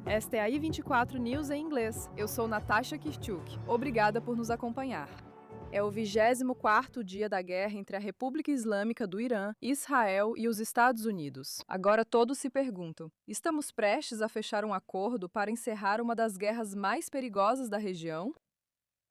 Esta é a I24 News em inglês. Eu sou Natasha Kirchuk. Obrigada por nos acompanhar. É o 24º dia da guerra entre a República Islâmica do Irã, Israel e os Estados Unidos. Agora todos se perguntam: estamos prestes a fechar um acordo para encerrar uma das guerras mais perigosas da região?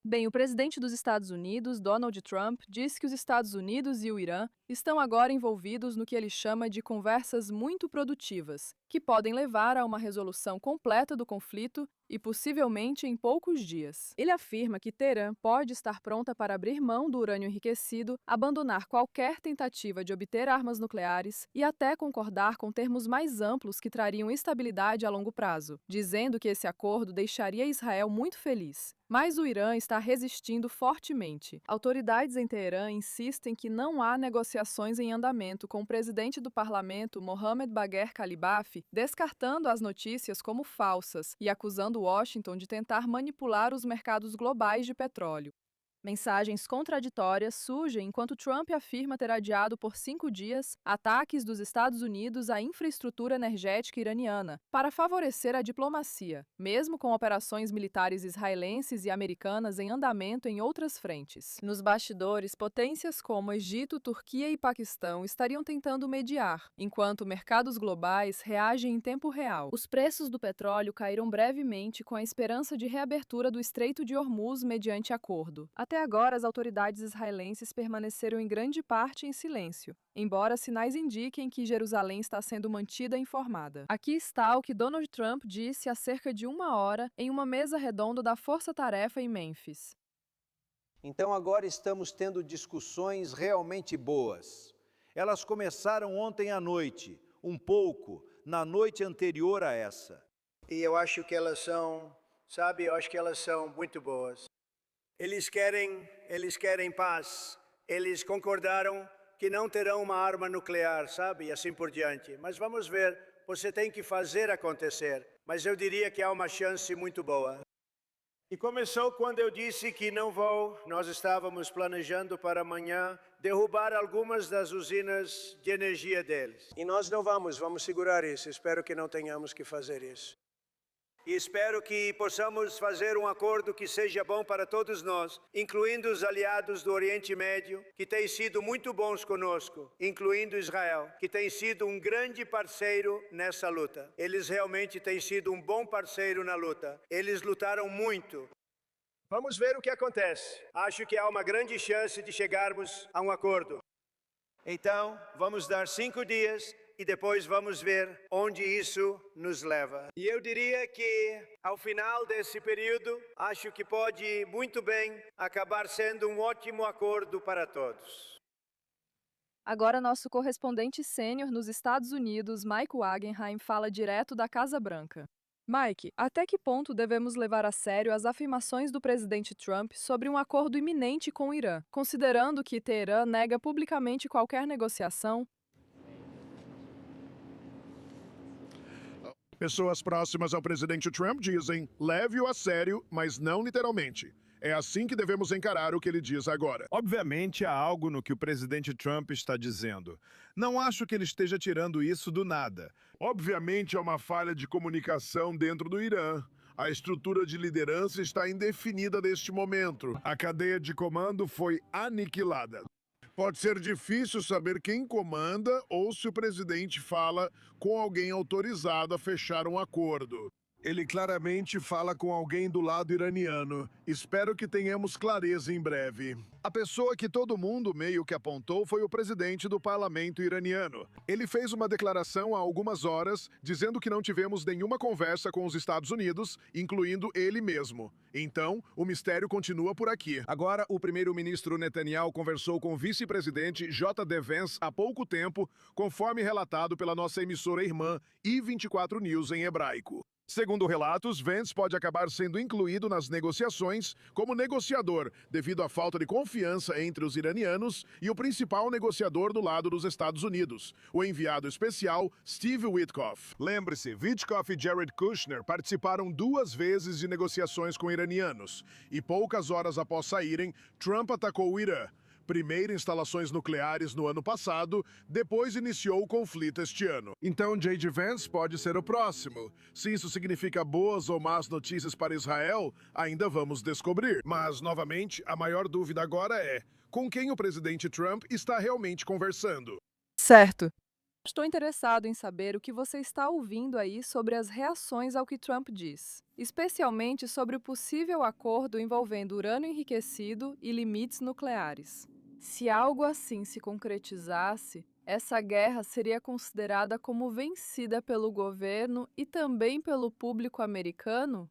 Bem, o presidente dos Estados Unidos, Donald Trump, disse que os Estados Unidos e o Irã estão agora envolvidos no que ele chama de conversas muito produtivas, que podem levar a uma resolução completa do conflito e possivelmente em poucos dias. Ele afirma que Teherã pode estar pronta para abrir mão do urânio enriquecido, abandonar qualquer tentativa de obter armas nucleares e até concordar com termos mais amplos que trariam estabilidade a longo prazo, dizendo que esse acordo deixaria Israel muito feliz. Mas o Irã está resistindo fortemente. Autoridades em Teherã insistem que não há negociações em andamento com o presidente do parlamento, Mohammad Bagher Khalibaf, descartando as notícias como falsas e acusando Washington de tentar manipular os mercados globais de petróleo. Mensagens contraditórias surgem enquanto Trump afirma ter adiado por 5 dias ataques dos Estados Unidos à infraestrutura energética iraniana para favorecer a diplomacia, mesmo com operações militares israelenses e americanas em andamento em outras frentes. Nos bastidores, potências como Egito, Turquia e Paquistão estariam tentando mediar, enquanto mercados globais reagem em tempo real. Os preços do petróleo caíram brevemente com a esperança de reabertura do Estreito de Hormuz mediante acordo. Até agora, as autoridades israelenses permaneceram em grande parte em silêncio, embora sinais indiquem que Jerusalém está sendo mantida informada. Aqui está o que Donald Trump disse há cerca de 1 hora em uma mesa redonda da Força Tarefa em Memphis. Então agora estamos tendo discussões realmente boas. Elas começaram ontem à noite, um pouco, na noite anterior a essa. E eu acho que elas são, eu acho que elas são muito boas. Eles querem paz. Eles concordaram que não terão uma arma nuclear, e assim por diante. Mas vamos ver, você tem que fazer acontecer. Mas eu diria que há uma chance muito boa. E começou quando eu disse que nós estávamos planejando para amanhã derrubar algumas das usinas de energia deles. E nós não vamos segurar isso. Espero que não tenhamos que fazer isso. E espero que possamos fazer um acordo que seja bom para todos nós, incluindo os aliados do Oriente Médio, que têm sido muito bons conosco, incluindo Israel, que tem sido um grande parceiro nessa luta. Eles realmente têm sido um bom parceiro na luta. Eles lutaram muito. Vamos ver o que acontece. Acho que há uma grande chance de chegarmos a um acordo. Então, vamos dar 5 dias. E depois vamos ver onde isso nos leva. E eu diria que, ao final desse período, acho que pode muito bem acabar sendo um ótimo acordo para todos. Agora, nosso correspondente sênior nos Estados Unidos, Mike Wagenheim, fala direto da Casa Branca. Mike, até que ponto devemos levar a sério as afirmações do presidente Trump sobre um acordo iminente com o Irã, considerando que Teherã nega publicamente qualquer negociação? Pessoas próximas ao presidente Trump dizem: leve-o a sério, mas não literalmente. É assim que devemos encarar o que ele diz agora. Obviamente há algo no que o presidente Trump está dizendo. Não acho que ele esteja tirando isso do nada. Obviamente há uma falha de comunicação dentro do Irã. A estrutura de liderança está indefinida neste momento. A cadeia de comando foi aniquilada. Pode ser difícil saber quem comanda ou se o presidente fala com alguém autorizado a fechar um acordo. Ele claramente fala com alguém do lado iraniano. Espero que tenhamos clareza em breve. A pessoa que todo mundo meio que apontou foi o presidente do parlamento iraniano. Ele fez uma declaração há algumas horas dizendo que não tivemos nenhuma conversa com os Estados Unidos, incluindo ele mesmo. Então, o mistério continua por aqui. Agora, o primeiro-ministro Netanyahu conversou com o vice-presidente J.D. Vance há pouco tempo, conforme relatado pela nossa emissora irmã I24 News em hebraico. Segundo relatos, Vance pode acabar sendo incluído nas negociações como negociador, devido à falta de confiança entre os iranianos e o principal negociador do lado dos Estados Unidos, o enviado especial Steve Witkoff. Lembre-se, Witkoff e Jared Kushner participaram 2 vezes de negociações com iranianos, e poucas horas após saírem, Trump atacou o Irã. Primeiro instalações nucleares no ano passado, depois iniciou o conflito este ano. Então J.D. Vance pode ser o próximo. Se isso significa boas ou más notícias para Israel, ainda vamos descobrir. Mas, novamente, a maior dúvida agora é: com quem o presidente Trump está realmente conversando? Certo. Estou interessado em saber o que você está ouvindo aí sobre as reações ao que Trump diz, especialmente sobre o possível acordo envolvendo urânio enriquecido e limites nucleares. Se algo assim se concretizasse, essa guerra seria considerada como vencida pelo governo e também pelo público americano?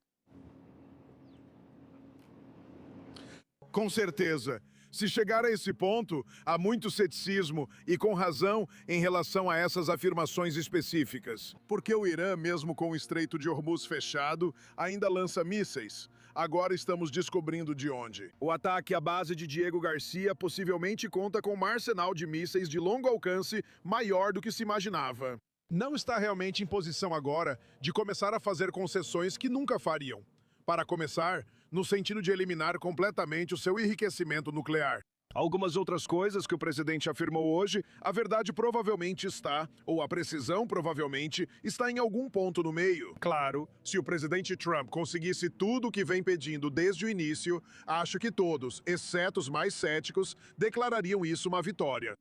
Com certeza. Se chegar a esse ponto, há muito ceticismo, e com razão, em relação a essas afirmações específicas. Porque o Irã, mesmo com o Estreito de Hormuz fechado, ainda lança mísseis. Agora estamos descobrindo de onde. O ataque à base de Diego Garcia possivelmente conta com um arsenal de mísseis de longo alcance maior do que se imaginava. Não está realmente em posição agora de começar a fazer concessões que nunca fariam. Para começar, no sentido de eliminar completamente o seu enriquecimento nuclear. Algumas outras coisas que o presidente afirmou hoje, a verdade provavelmente está, ou a precisão provavelmente, está em algum ponto no meio. Claro, se o presidente Trump conseguisse tudo o que vem pedindo desde o início, acho que todos, exceto os mais céticos, declarariam isso uma vitória.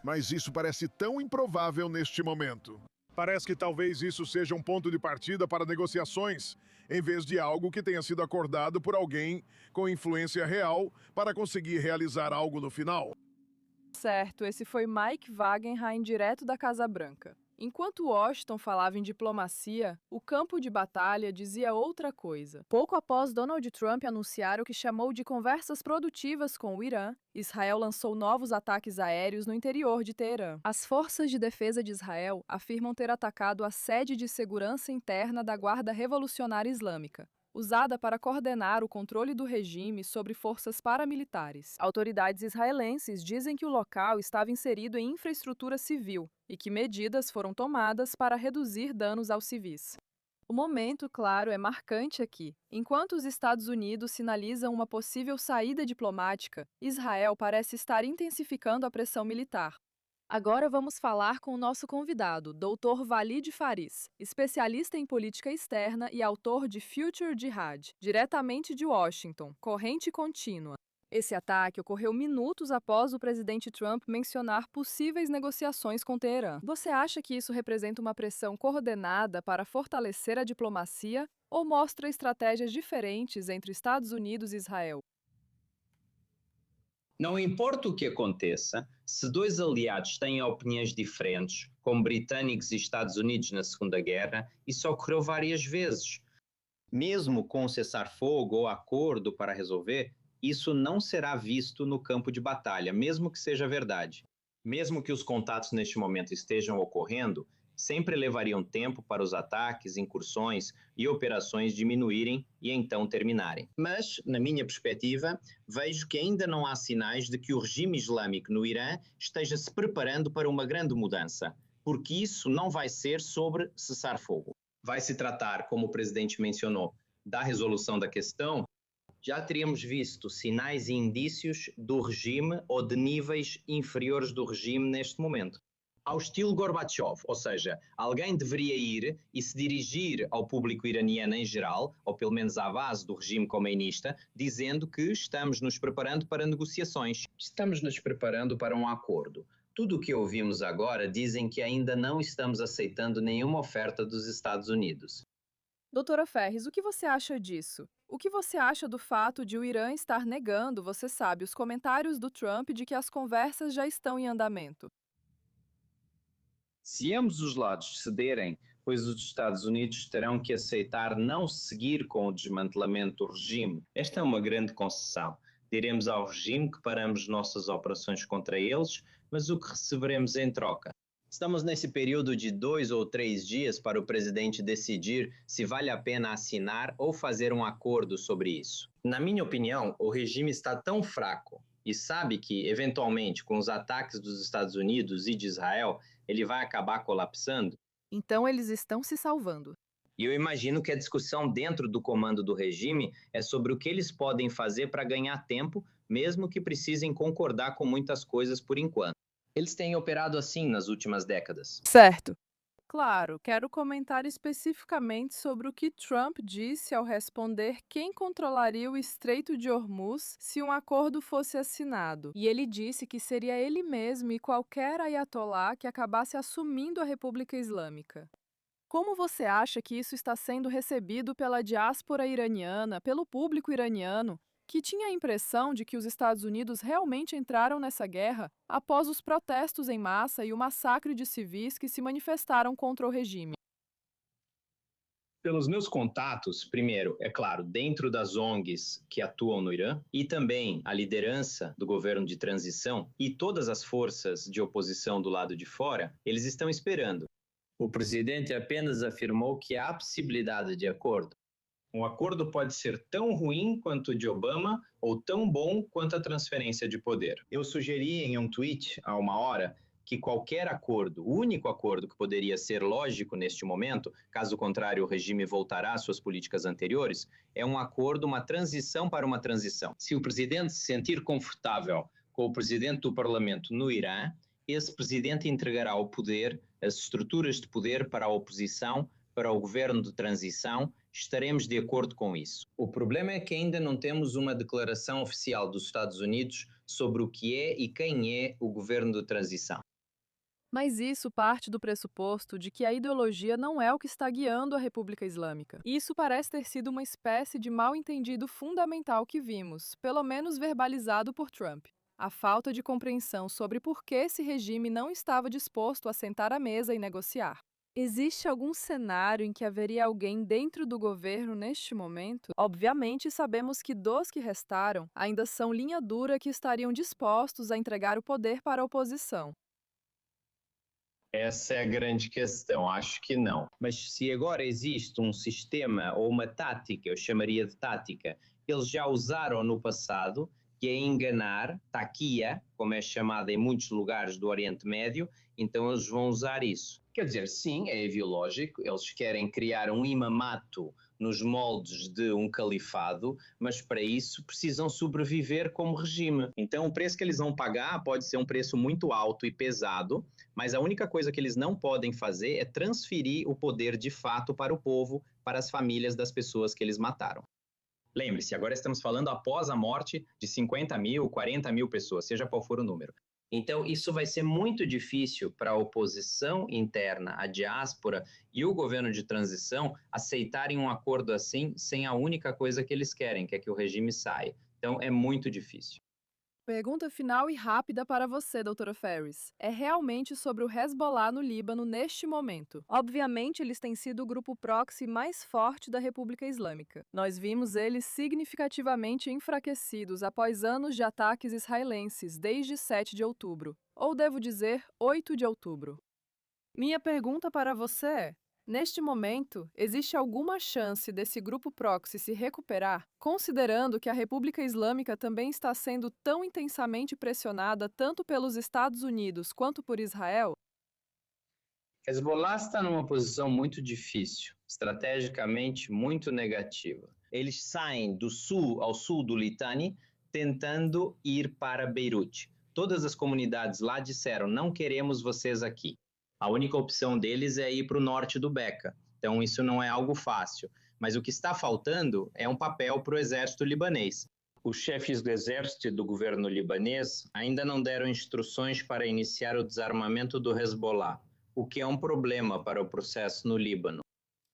Mas isso parece tão improvável neste momento. Parece que talvez isso seja um ponto de partida para negociações, em vez de algo que tenha sido acordado por alguém com influência real para conseguir realizar algo no final. Certo, esse foi Mike Wagenheim, direto da Casa Branca. Enquanto Washington falava em diplomacia, o campo de batalha dizia outra coisa. Pouco após Donald Trump anunciar o que chamou de conversas produtivas com o Irã, Israel lançou novos ataques aéreos no interior de Teherã. As forças de defesa de Israel afirmam ter atacado a sede de segurança interna da Guarda Revolucionária Islâmica, usada para coordenar o controle do regime sobre forças paramilitares. Autoridades israelenses dizem que o local estava inserido em infraestrutura civil e que medidas foram tomadas para reduzir danos aos civis. O momento, claro, é marcante aqui. Enquanto os Estados Unidos sinalizam uma possível saída diplomática, Israel parece estar intensificando a pressão militar. Agora vamos falar com o nosso convidado, Dr. Walid Faris, especialista em política externa e autor de Future Jihad, diretamente de Washington, corrente contínua. Esse ataque ocorreu minutos após o presidente Trump mencionar possíveis negociações com Teherã. Você acha que isso representa uma pressão coordenada para fortalecer a diplomacia ou mostra estratégias diferentes entre Estados Unidos e Israel? Não importa o que aconteça, se dois aliados têm opiniões diferentes, como britânicos e Estados Unidos na Segunda Guerra, isso ocorreu várias vezes. Mesmo com um cessar-fogo ou acordo para resolver, isso não será visto no campo de batalha, mesmo que seja verdade. Mesmo que os contatos neste momento estejam ocorrendo, sempre levariam tempo para os ataques, incursões e operações diminuírem e então terminarem. Mas, na minha perspectiva, vejo que ainda não há sinais de que o regime islâmico no Irã esteja se preparando para uma grande mudança, porque isso não vai ser sobre cessar-fogo. Vai se tratar, como o presidente mencionou, da resolução da questão. Já teríamos visto sinais e indícios do regime ou de níveis inferiores do regime neste momento. Ao estilo Gorbachev, ou seja, alguém deveria ir e se dirigir ao público iraniano em geral, ou pelo menos à base do regime comunista, dizendo que estamos nos preparando para negociações, estamos nos preparando para um acordo. Tudo o que ouvimos agora dizem que ainda não estamos aceitando nenhuma oferta dos Estados Unidos. Doutora Ferris, o que você acha disso? O que você acha do fato de o Irã estar negando, você sabe, os comentários do Trump de que as conversas já estão em andamento? Se ambos os lados cederem, pois os Estados Unidos terão que aceitar não seguir com o desmantelamento do regime. Esta é uma grande concessão. Diremos ao regime que paramos nossas operações contra eles, mas o que receberemos em troca? Estamos nesse período de 2 ou 3 dias para o presidente decidir se vale a pena assinar ou fazer um acordo sobre isso. Na minha opinião, o regime está tão fraco e sabe que, eventualmente, com os ataques dos Estados Unidos e de Israel, ele vai acabar colapsando. Então eles estão se salvando. E eu imagino que a discussão dentro do comando do regime é sobre o que eles podem fazer para ganhar tempo, mesmo que precisem concordar com muitas coisas por enquanto. Eles têm operado assim nas últimas décadas. Certo. Claro, quero comentar especificamente sobre o que Trump disse ao responder quem controlaria o Estreito de Hormuz se um acordo fosse assinado. E ele disse que seria ele mesmo e qualquer ayatolá que acabasse assumindo a República Islâmica. Como você acha que isso está sendo recebido pela diáspora iraniana, pelo público iraniano, que tinha a impressão de que os Estados Unidos realmente entraram nessa guerra após os protestos em massa e o massacre de civis que se manifestaram contra o regime? Pelos meus contatos, primeiro, é claro, dentro das ONGs que atuam no Irã, e também a liderança do governo de transição e todas as forças de oposição do lado de fora, eles estão esperando. O presidente apenas afirmou que há possibilidade de acordo. Um acordo pode ser tão ruim quanto o de Obama ou tão bom quanto a transferência de poder. Eu sugeri em um tweet há uma hora que qualquer acordo, o único acordo que poderia ser lógico neste momento, caso contrário o regime voltará às suas políticas anteriores, é um acordo, uma transição para uma transição. Se o presidente se sentir confortável com o presidente do parlamento no Irã, esse presidente entregará o poder, as estruturas de poder para a oposição, para o governo de transição, estaremos de acordo com isso. O problema é que ainda não temos uma declaração oficial dos Estados Unidos sobre o que é e quem é o governo de transição. Mas isso parte do pressuposto de que a ideologia não é o que está guiando a República Islâmica. Isso parece ter sido uma espécie de mal-entendido fundamental que vimos, pelo menos verbalizado por Trump. A falta de compreensão sobre por que esse regime não estava disposto a sentar à mesa e negociar. Existe algum cenário em que haveria alguém dentro do governo neste momento? Obviamente, sabemos que dos que restaram, ainda são linha dura que estariam dispostos a entregar o poder para a oposição. Essa é a grande questão, acho que não. Mas se agora existe um sistema ou uma tática, eu chamaria de tática, eles já usaram no passado, que é enganar, taquia, como é chamada em muitos lugares do Oriente Médio, então eles vão usar isso. Quer dizer, sim, é ideológico, eles querem criar um imamato nos moldes de um califado, mas para isso precisam sobreviver como regime. Então o preço que eles vão pagar pode ser um preço muito alto e pesado, mas a única coisa que eles não podem fazer é transferir o poder de fato para o povo, para as famílias das pessoas que eles mataram. Lembre-se, agora estamos falando após a morte de 50 mil, 40 mil pessoas, seja qual for o número. Então, isso vai ser muito difícil para a oposição interna, a diáspora e o governo de transição aceitarem um acordo assim sem a única coisa que eles querem, que é que o regime saia. Então, é muito difícil. Pergunta final e rápida para você, doutora Ferris. É realmente sobre o Hezbollah no Líbano neste momento. Obviamente, eles têm sido o grupo proxy mais forte da República Islâmica. Nós vimos eles significativamente enfraquecidos após anos de ataques israelenses desde 7 de outubro. Ou devo dizer, 8 de outubro. Minha pergunta para você é: neste momento, existe alguma chance desse grupo proxy se recuperar, considerando que a República Islâmica também está sendo tão intensamente pressionada tanto pelos Estados Unidos quanto por Israel? Hezbollah está numa posição muito difícil, estrategicamente muito negativa. Eles saem do sul ao sul do Litani, tentando ir para Beirute. Todas as comunidades lá disseram: não queremos vocês aqui. A única opção deles é ir para o norte do Beca. Então, isso não é algo fácil. Mas o que está faltando é um papel para o exército libanês. Os chefes do exército e do governo libanês ainda não deram instruções para iniciar o desarmamento do Hezbollah, o que é um problema para o processo no Líbano.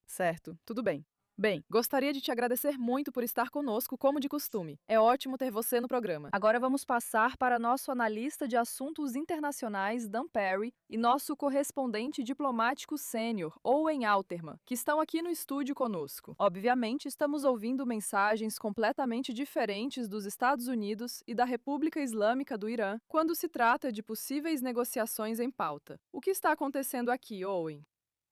Certo, tudo bem. Bem, gostaria de te agradecer muito por estar conosco, como de costume. É ótimo ter você no programa. Agora vamos passar para nosso analista de assuntos internacionais, Dan Perry, e nosso correspondente diplomático sênior, Owen Alterman, que estão aqui no estúdio conosco. Obviamente, estamos ouvindo mensagens completamente diferentes dos Estados Unidos e da República Islâmica do Irã quando se trata de possíveis negociações em pauta. O que está acontecendo aqui, Owen?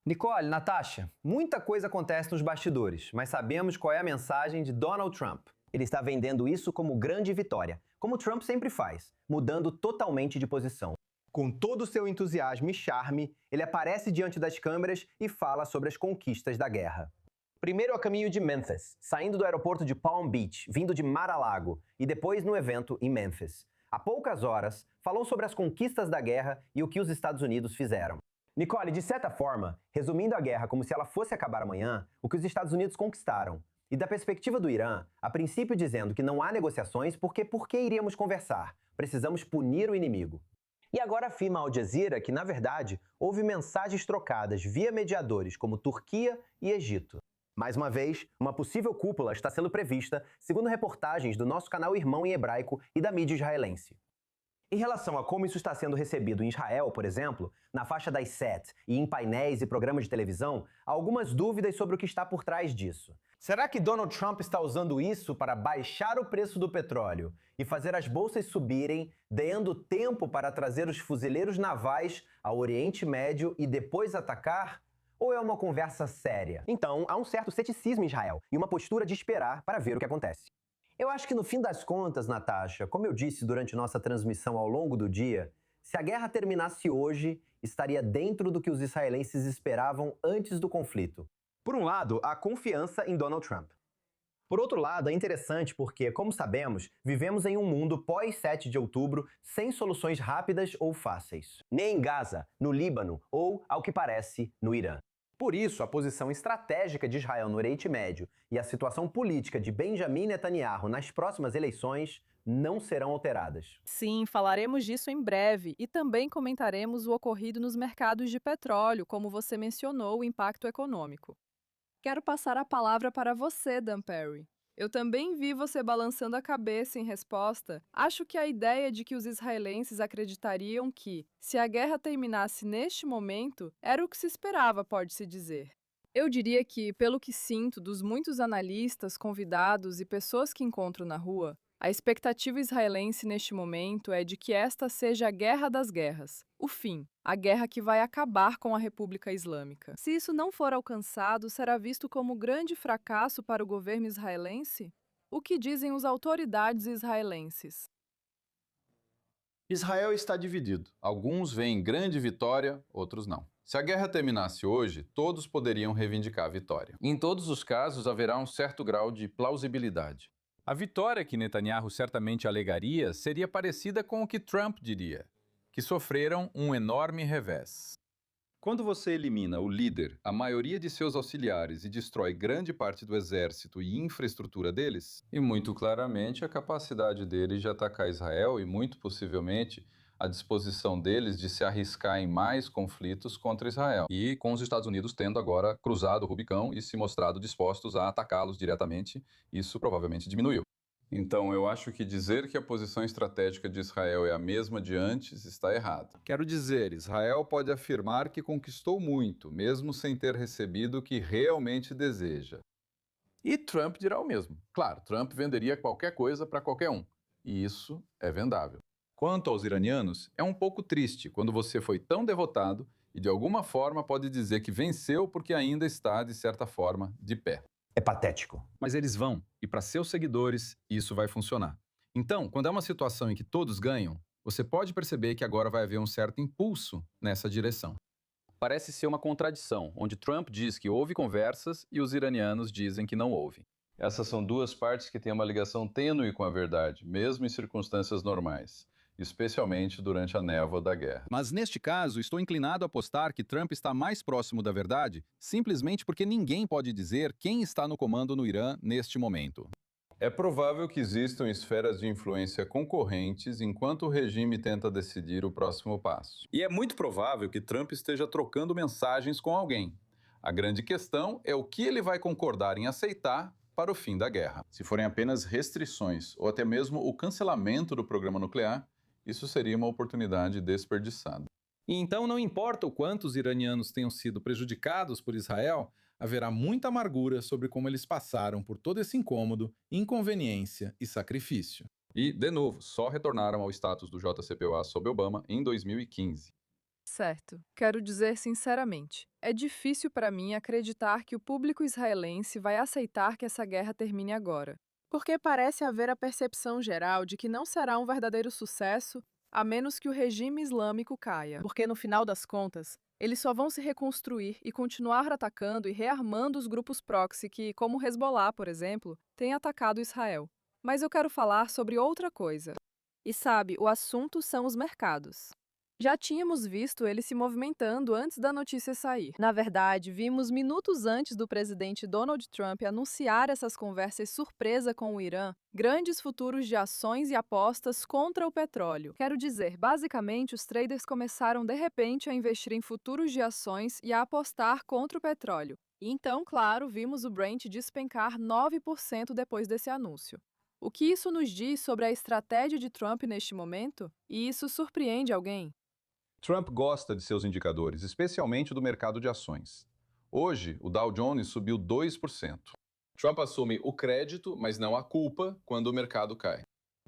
Nicole, Natasha, muita coisa acontece nos bastidores, mas sabemos qual é a mensagem de Donald Trump. Ele está vendendo isso como grande vitória, como Trump sempre faz, mudando totalmente de posição. Com todo o seu entusiasmo e charme, ele aparece diante das câmeras e fala sobre as conquistas da guerra. Primeiro a caminho de Memphis, saindo do aeroporto de Palm Beach, vindo de Mar-a-Lago, e depois no evento em Memphis. Há poucas horas, falou sobre as conquistas da guerra e o que os Estados Unidos fizeram. Nicole, de certa forma, resumindo a guerra como se ela fosse acabar amanhã, o que os Estados Unidos conquistaram. E da perspectiva do Irã, a princípio dizendo que não há negociações porque por que iríamos conversar? Precisamos punir o inimigo. E agora afirma Al Jazeera que, na verdade, houve mensagens trocadas via mediadores como Turquia e Egito. Mais uma vez, uma possível cúpula está sendo prevista, segundo reportagens do nosso canal Irmão em Hebraico e da mídia israelense. Em relação a como isso está sendo recebido em Israel, por exemplo, na faixa das SET e em painéis e programas de televisão, há algumas dúvidas sobre o que está por trás disso. Será que Donald Trump está usando isso para baixar o preço do petróleo e fazer as bolsas subirem, dando tempo para trazer os fuzileiros navais ao Oriente Médio e depois atacar? Ou é uma conversa séria? Então, há um certo ceticismo em Israel e uma postura de esperar para ver o que acontece. Eu acho que no fim das contas, Natasha, como eu disse durante nossa transmissão ao longo do dia, se a guerra terminasse hoje, estaria dentro do que os israelenses esperavam antes do conflito. Por um lado, a confiança em Donald Trump. Por outro lado, é interessante porque, como sabemos, vivemos em um mundo pós-7 de outubro sem soluções rápidas ou fáceis. Nem em Gaza, no Líbano ou, ao que parece, no Irã. Por isso, a posição estratégica de Israel no Oriente Médio e a situação política de Benjamin Netanyahu nas próximas eleições não serão alteradas. Sim, falaremos disso em breve e também comentaremos o ocorrido nos mercados de petróleo, como você mencionou, o impacto econômico. Quero passar a palavra para você, Dan Perry. Eu também vi você balançando a cabeça em resposta. Acho que a ideia de que os israelenses acreditariam que, se a guerra terminasse neste momento, era o que se esperava, pode-se dizer. Eu diria que, pelo que sinto dos muitos analistas, convidados e pessoas que encontro na rua, a expectativa israelense neste momento é de que esta seja a guerra das guerras, o fim, a guerra que vai acabar com a República Islâmica. Se isso não for alcançado, será visto como grande fracasso para o governo israelense? O que dizem as autoridades israelenses? Israel está dividido. Alguns veem grande vitória, outros não. Se a guerra terminasse hoje, todos poderiam reivindicar a vitória. Em todos os casos, haverá um certo grau de plausibilidade. A vitória que Netanyahu certamente alegaria seria parecida com o que Trump diria, que sofreram um enorme revés. Quando você elimina o líder, a maioria de seus auxiliares e destrói grande parte do exército e infraestrutura deles, e muito claramente a capacidade deles de atacar Israel e muito possivelmente a disposição deles de se arriscar em mais conflitos contra Israel. E com os Estados Unidos tendo agora cruzado o Rubicão e se mostrado dispostos a atacá-los diretamente, isso provavelmente diminuiu. Então, eu acho que dizer que a posição estratégica de Israel é a mesma de antes está errado. Quero dizer, Israel pode afirmar que conquistou muito, mesmo sem ter recebido o que realmente deseja. E Trump dirá o mesmo. Claro, Trump venderia qualquer coisa para qualquer um. E isso é vendável. Quanto aos iranianos, é um pouco triste quando você foi tão derrotado e de alguma forma pode dizer que venceu porque ainda está, de certa forma, de pé. É patético. Mas eles vão, e para seus seguidores, isso vai funcionar. Então, quando é uma situação em que todos ganham, você pode perceber que agora vai haver um certo impulso nessa direção. Parece ser uma contradição, onde Trump diz que houve conversas e os iranianos dizem que não houve. Essas são duas partes que têm uma ligação tênue com a verdade, mesmo em circunstâncias normais, especialmente durante a névoa da guerra. Mas neste caso, estou inclinado a apostar que Trump está mais próximo da verdade, simplesmente porque ninguém pode dizer quem está no comando no Irã neste momento. É provável que existam esferas de influência concorrentes enquanto o regime tenta decidir o próximo passo. E é muito provável que Trump esteja trocando mensagens com alguém. A grande questão é o que ele vai concordar em aceitar para o fim da guerra. Se forem apenas restrições ou até mesmo o cancelamento do programa nuclear, isso seria uma oportunidade desperdiçada. E então não importa o quanto os iranianos tenham sido prejudicados por Israel, haverá muita amargura sobre como eles passaram por todo esse incômodo, inconveniência e sacrifício. E, de novo, só retornaram ao status do JCPOA sob Obama em 2015. Certo. Quero dizer sinceramente, é difícil para mim acreditar que o público israelense vai aceitar que essa guerra termine agora. Porque parece haver a percepção geral de que não será um verdadeiro sucesso a menos que o regime islâmico caia. Porque, no final das contas, Eles só vão se reconstruir e continuar atacando e rearmando os grupos proxy que, como o Hezbollah, por exemplo, têm atacado Israel. Mas eu quero falar sobre outra coisa. E sabe, o assunto são os mercados. Já tínhamos visto ele se movimentando antes da notícia sair. Na verdade, vimos minutos antes do presidente Donald Trump anunciar essas conversas surpresa com o Irã, grandes futuros de ações e apostas contra o petróleo. Quero dizer, basicamente, os traders começaram de repente a investir em futuros de ações e a apostar contra o petróleo. E então, claro, vimos o Brent despencar 9% depois desse anúncio. O que isso nos diz sobre a estratégia de Trump neste momento? E isso surpreende alguém? Trump gosta de seus indicadores, especialmente do mercado de ações. Hoje, o Dow Jones subiu 2%. Trump assume o crédito, mas não a culpa, quando o mercado cai.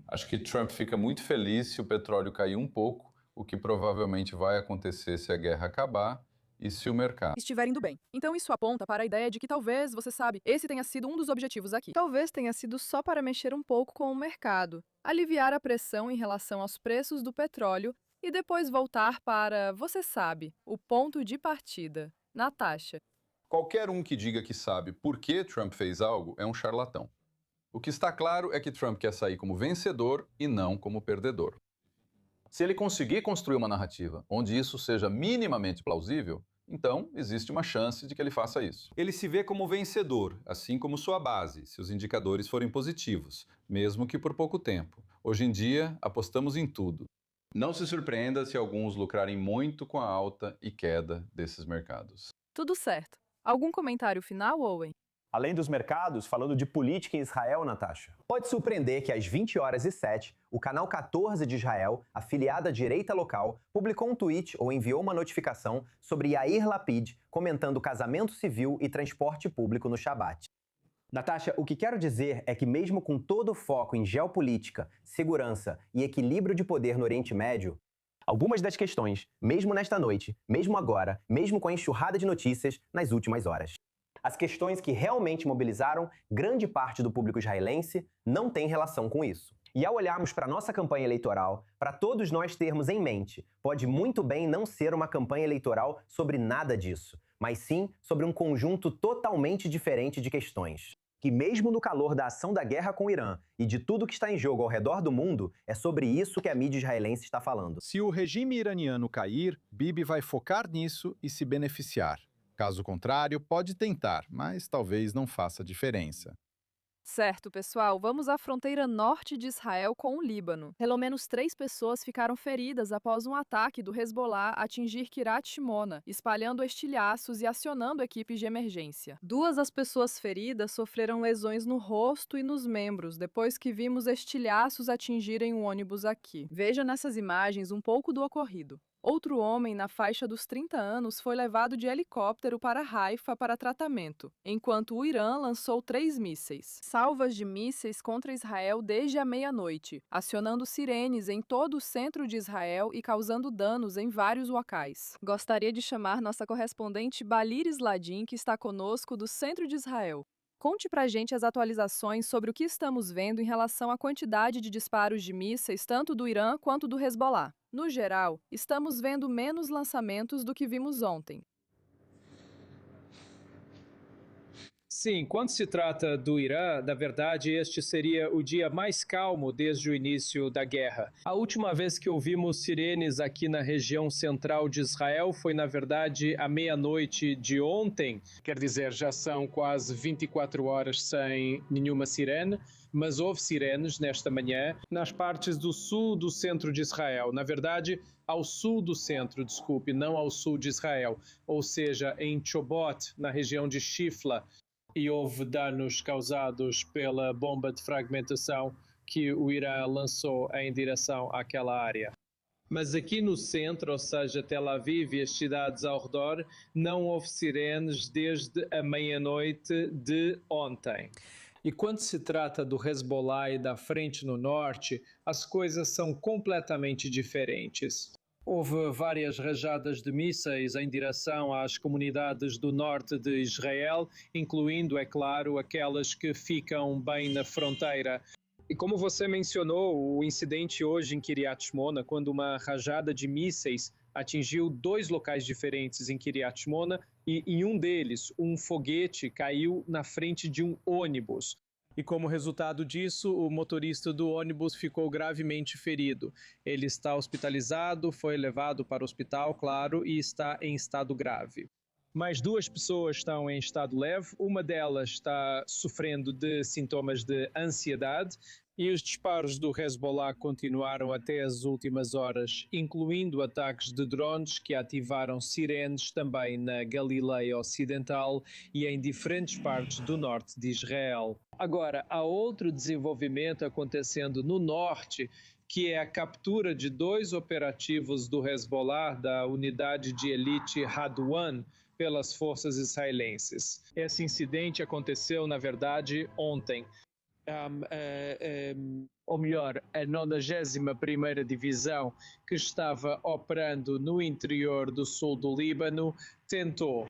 Acho que Trump fica muito feliz se o petróleo cair um pouco, o que provavelmente vai acontecer se a guerra acabar e se o mercado estiver indo bem. Então isso aponta para a ideia de que talvez, você sabe, esse tenha sido um dos objetivos aqui. Talvez tenha sido só para mexer um pouco com o mercado, aliviar a pressão em relação aos preços do petróleo e depois voltar para, você sabe, o ponto de partida. Natasha. Qualquer um que diga que sabe por que Trump fez algo é um charlatão. O que está claro é que Trump quer sair como vencedor e não como perdedor. Se ele conseguir construir uma narrativa onde isso seja minimamente plausível, então existe uma chance de que ele faça isso. Ele se vê como vencedor, assim como sua base, se os indicadores forem positivos, mesmo que por pouco tempo. Hoje em dia, apostamos em tudo. Não se surpreenda se alguns lucrarem muito com a alta e queda desses mercados. Tudo certo. Algum comentário final, Owen? Além dos mercados, falando de política em Israel, Natasha, pode surpreender que às 20h07, o canal 14 de Israel, afiliada à direita local, publicou um tweet ou enviou uma notificação sobre Yair Lapid comentando casamento civil e transporte público no Shabat. Natasha, o que quero dizer é que mesmo com todo o foco em geopolítica, segurança e equilíbrio de poder no Oriente Médio, algumas das questões, mesmo nesta noite, mesmo agora, mesmo com a enxurrada de notícias nas últimas horas. As questões que realmente mobilizaram grande parte do público israelense não têm relação com isso. E ao olharmos para a nossa campanha eleitoral, para todos nós termos em mente, pode muito bem não ser uma campanha eleitoral sobre nada disso, mas sim sobre um conjunto totalmente diferente de questões. Que mesmo no calor da ação da guerra com o Irã e de tudo que está em jogo ao redor do mundo, é sobre isso que a mídia israelense está falando. Se o regime iraniano cair, Bibi vai focar nisso e se beneficiar. Caso contrário, pode tentar, mas talvez não faça diferença. Certo, pessoal, vamos à fronteira norte de Israel com o Líbano. Pelo menos 3 pessoas ficaram feridas após um ataque do Hezbollah atingir Kiryat Shimona, espalhando estilhaços e acionando equipes de emergência. 2 das pessoas feridas sofreram lesões no rosto e nos membros, depois que vimos estilhaços atingirem um ônibus aqui. Veja nessas imagens um pouco do ocorrido. Outro homem na faixa dos 30 anos foi levado de helicóptero para Haifa para tratamento, enquanto o Irã lançou 3 mísseis. Salvas de mísseis contra Israel desde a meia-noite, acionando sirenes em todo o centro de Israel e causando danos em vários locais. Gostaria de chamar nossa correspondente Balir Sladin, que está conosco do centro de Israel. Conte pra gente as atualizações sobre o que estamos vendo em relação à quantidade de disparos de mísseis tanto do Irã quanto do Hezbollah. No geral, estamos vendo menos lançamentos do que vimos ontem. Sim, quando se trata do Irã, na verdade, este seria o dia mais calmo desde o início da guerra. A última vez que ouvimos sirenes aqui na região central de Israel foi, na verdade, à meia-noite de ontem. Quer dizer, já são quase 24 horas sem nenhuma sirene, mas houve sirenes nesta manhã nas partes do sul do centro de Israel. Na verdade, ao sul do centro, desculpe, não ao sul de Israel. Ou seja, em Chobot, na região de Shifla. E houve danos causados pela bomba de fragmentação que o Irã lançou em direção àquela área. Mas aqui no centro, ou seja, Tel Aviv e as cidades ao redor, não houve sirenes desde a meia-noite de ontem. E quando se trata do Hezbollah e da frente no norte, as coisas são completamente diferentes. Houve várias rajadas de mísseis em direção às comunidades do norte de Israel, incluindo, é claro, aquelas que ficam bem na fronteira. E como você mencionou, o incidente hoje em Kiryat Shmona, quando uma rajada de mísseis atingiu 2 locais diferentes em Kiryat Shmona, e em um deles, um foguete caiu na frente de um ônibus. E como resultado disso, o motorista do ônibus ficou gravemente ferido. Ele está hospitalizado, foi levado para o hospital, claro, e está em estado grave. Mais 2 pessoas estão em estado leve, uma delas está sofrendo de sintomas de ansiedade, e os disparos do Hezbollah continuaram até as últimas horas, incluindo ataques de drones que ativaram sirenes também na Galileia Ocidental e em diferentes partes do norte de Israel. Agora, há outro desenvolvimento acontecendo no norte, que é a captura de 2 operativos do Hezbollah, da unidade de elite Radwan, pelas forças israelenses. Esse incidente aconteceu, na verdade, ontem. Ou melhor, a 91ª Divisão, que estava operando no interior do sul do Líbano, tentou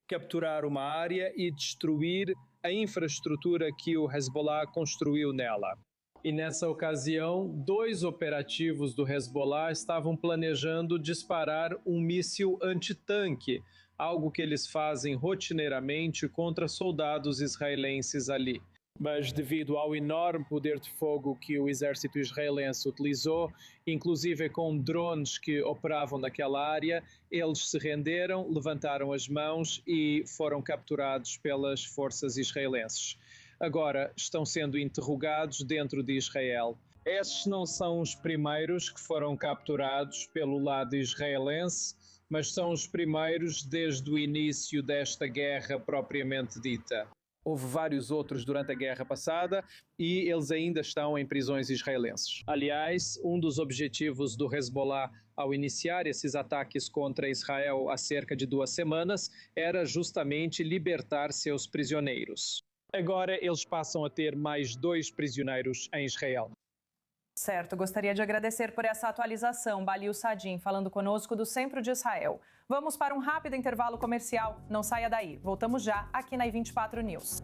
capturar uma área e destruir a infraestrutura que o Hezbollah construiu nela. E nessa ocasião, 2 operativos do Hezbollah estavam planejando disparar um míssil antitanque, algo que eles fazem rotineiramente contra soldados israelenses ali. Mas devido ao enorme poder de fogo que o exército israelense utilizou, inclusive com drones que operavam naquela área, eles se renderam, levantaram as mãos e foram capturados pelas forças israelenses. Agora estão sendo interrogados dentro de Israel. Esses não são os primeiros que foram capturados pelo lado israelense, mas são os primeiros desde o início desta guerra propriamente dita. Houve vários outros durante a guerra passada e eles ainda estão em prisões israelenses. Aliás, um dos objetivos do Hezbollah ao iniciar esses ataques contra Israel há cerca de 2 semanas era justamente libertar seus prisioneiros. Agora eles passam a ter mais 2 prisioneiros em Israel. Certo, gostaria de agradecer por essa atualização, Balil Sadim, falando conosco do Centro de Israel. Vamos para um rápido intervalo comercial. Não saia daí. Voltamos já aqui na I24 News.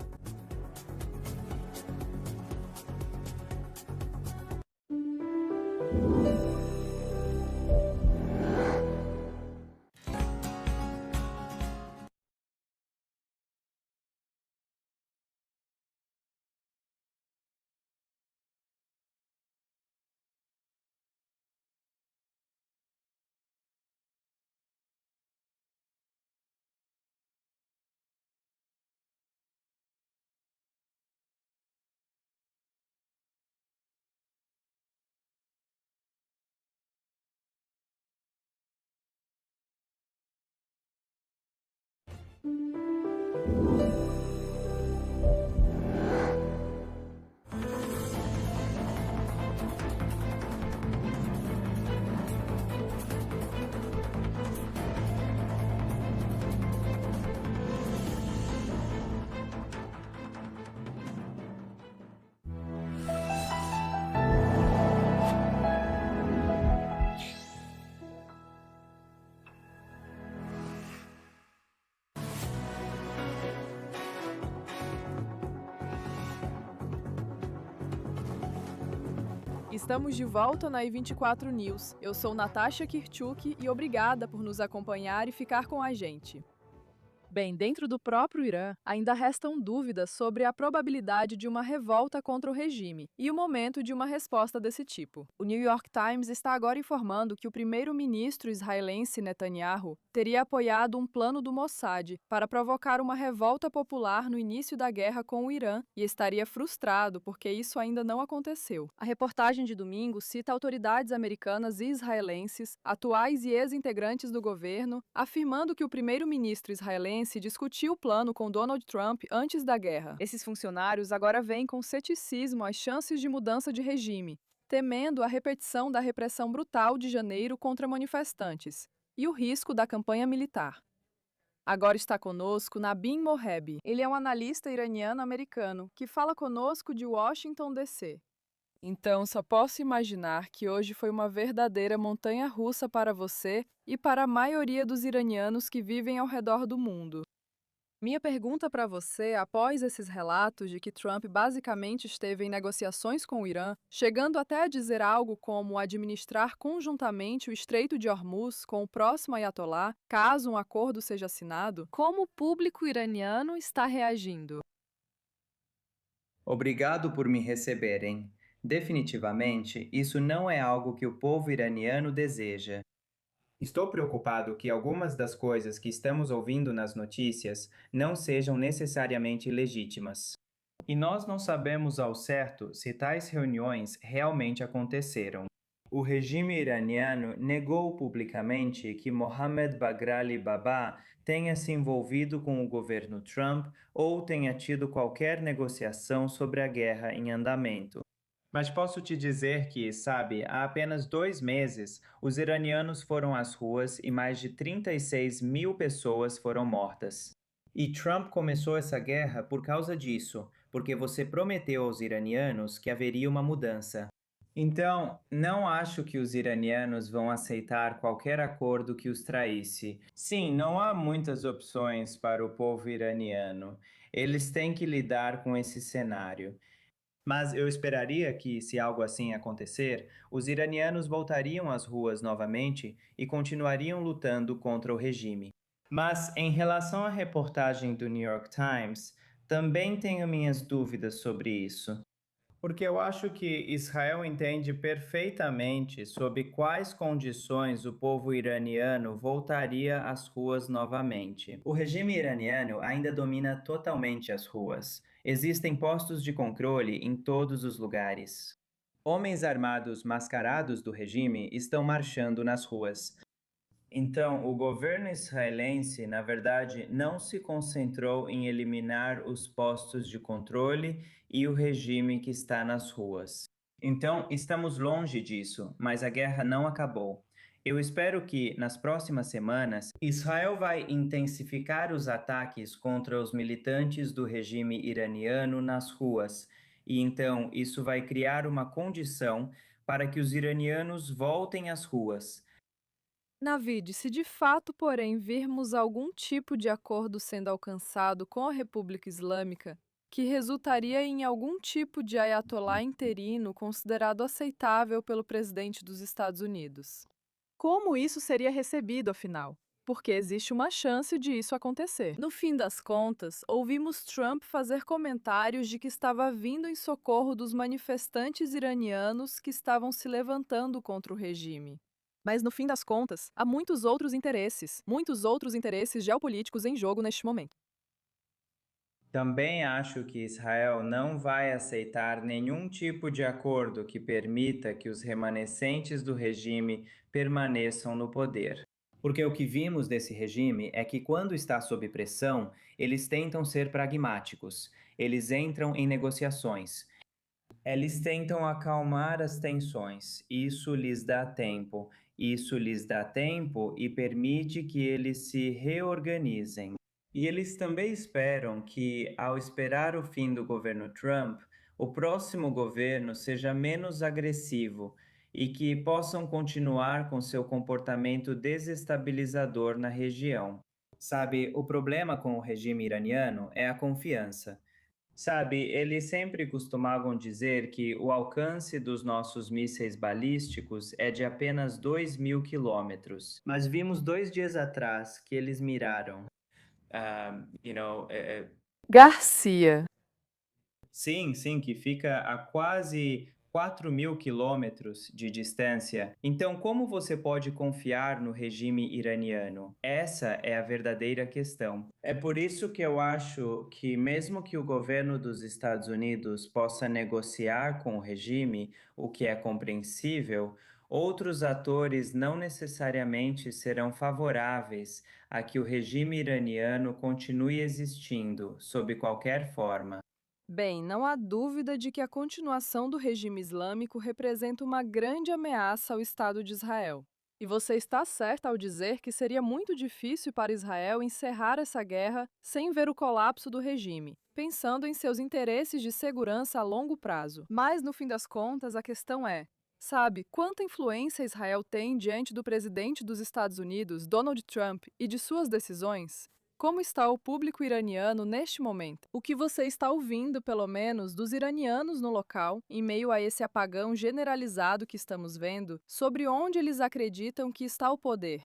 Estamos de volta na I24 News. Eu sou Natasha Kirchuk e obrigada por nos acompanhar e ficar com a gente. Bem, dentro do próprio Irã, ainda restam dúvidas sobre a probabilidade de uma revolta contra o regime e o momento de uma resposta desse tipo. O New York Times está agora informando que o primeiro-ministro israelense Netanyahu teria apoiado um plano do Mossad para provocar uma revolta popular no início da guerra com o Irã e estaria frustrado porque isso ainda não aconteceu. A reportagem de domingo cita autoridades americanas e israelenses, atuais e ex-integrantes do governo, afirmando que o primeiro-ministro israelense discutiu o plano com Donald Trump antes da guerra. Esses funcionários agora veem com ceticismo as chances de mudança de regime, temendo a repetição da repressão brutal de janeiro contra manifestantes e o risco da campanha militar. Agora está conosco Nabin Moheb. Ele é um analista iraniano-americano que fala conosco de Washington, D.C. Então, só posso imaginar que hoje foi uma verdadeira montanha-russa para você e para a maioria dos iranianos que vivem ao redor do mundo. Minha pergunta para você, após esses relatos de que Trump basicamente esteve em negociações com o Irã, chegando até a dizer algo como administrar conjuntamente o Estreito de Hormuz com o próximo Ayatollah, caso um acordo seja assinado, como o público iraniano está reagindo? Obrigado por me receberem. Definitivamente, isso não é algo que o povo iraniano deseja. Estou preocupado que algumas das coisas que estamos ouvindo nas notícias não sejam necessariamente legítimas. E nós não sabemos ao certo se tais reuniões realmente aconteceram. O regime iraniano negou publicamente que Mohammad Baghrali Baba tenha se envolvido com o governo Trump ou tenha tido qualquer negociação sobre a guerra em andamento. Mas posso te dizer que, sabe, há apenas 2 meses, os iranianos foram às ruas e mais de 36 mil pessoas foram mortas. E Trump começou essa guerra por causa disso, porque você prometeu aos iranianos que haveria uma mudança. Então, não acho que os iranianos vão aceitar qualquer acordo que os traísse. Sim, não há muitas opções para o povo iraniano. Eles têm que lidar com esse cenário. Mas eu esperaria que, se algo assim acontecer, os iranianos voltariam às ruas novamente e continuariam lutando contra o regime. Mas, em relação à reportagem do New York Times, também tenho minhas dúvidas sobre isso. Porque eu acho que Israel entende perfeitamente sob quais condições o povo iraniano voltaria às ruas novamente. O regime iraniano ainda domina totalmente as ruas. Existem postos de controle em todos os lugares. Homens armados mascarados do regime estão marchando nas ruas. Então, o governo israelense, na verdade, não se concentrou em eliminar os postos de controle e o regime que está nas ruas. Então, estamos longe disso, mas a guerra não acabou. Eu espero que, nas próximas semanas, Israel vai intensificar os ataques contra os militantes do regime iraniano nas ruas, e então isso vai criar uma condição para que os iranianos voltem às ruas. Navid, se de fato, porém, virmos algum tipo de acordo sendo alcançado com a República Islâmica, que resultaria em algum tipo de ayatolá interino considerado aceitável pelo presidente dos Estados Unidos. Como isso seria recebido, afinal? Porque existe uma chance de isso acontecer. No fim das contas, ouvimos Trump fazer comentários de que estava vindo em socorro dos manifestantes iranianos que estavam se levantando contra o regime. Mas, no fim das contas, há muitos outros interesses geopolíticos em jogo neste momento. Também acho que Israel não vai aceitar nenhum tipo de acordo que permita que os remanescentes do regime permaneçam no poder. Porque o que vimos desse regime é que, quando está sob pressão, eles tentam ser pragmáticos, eles entram em negociações. Eles tentam acalmar as tensões, isso lhes dá tempo e permite que eles se reorganizem. E eles também esperam que, ao esperar o fim do governo Trump, o próximo governo seja menos agressivo e que possam continuar com seu comportamento desestabilizador na região. Sabe, o problema com o regime iraniano é a confiança. Sabe, eles sempre costumavam dizer que o alcance dos nossos mísseis balísticos é de apenas 2.000 quilômetros. Mas vimos 2 dias atrás que eles miraram. Garcia. Sim, que fica a quase 4.000 quilômetros de distância. Então, como você pode confiar no regime iraniano? Essa é a verdadeira questão. É por isso que eu acho que, mesmo que o governo dos Estados Unidos possa negociar com o regime, o que é compreensível, outros atores não necessariamente serão favoráveis a que o regime iraniano continue existindo, sob qualquer forma. Bem, não há dúvida de que a continuação do regime islâmico representa uma grande ameaça ao Estado de Israel. E você está certa ao dizer que seria muito difícil para Israel encerrar essa guerra sem ver o colapso do regime, pensando em seus interesses de segurança a longo prazo. Mas, no fim das contas, a questão é: sabe quanta influência Israel tem diante do presidente dos Estados Unidos, Donald Trump, e de suas decisões? Como está o público iraniano neste momento? O que você está ouvindo, pelo menos, dos iranianos no local, em meio a esse apagão generalizado que estamos vendo, sobre onde eles acreditam que está o poder?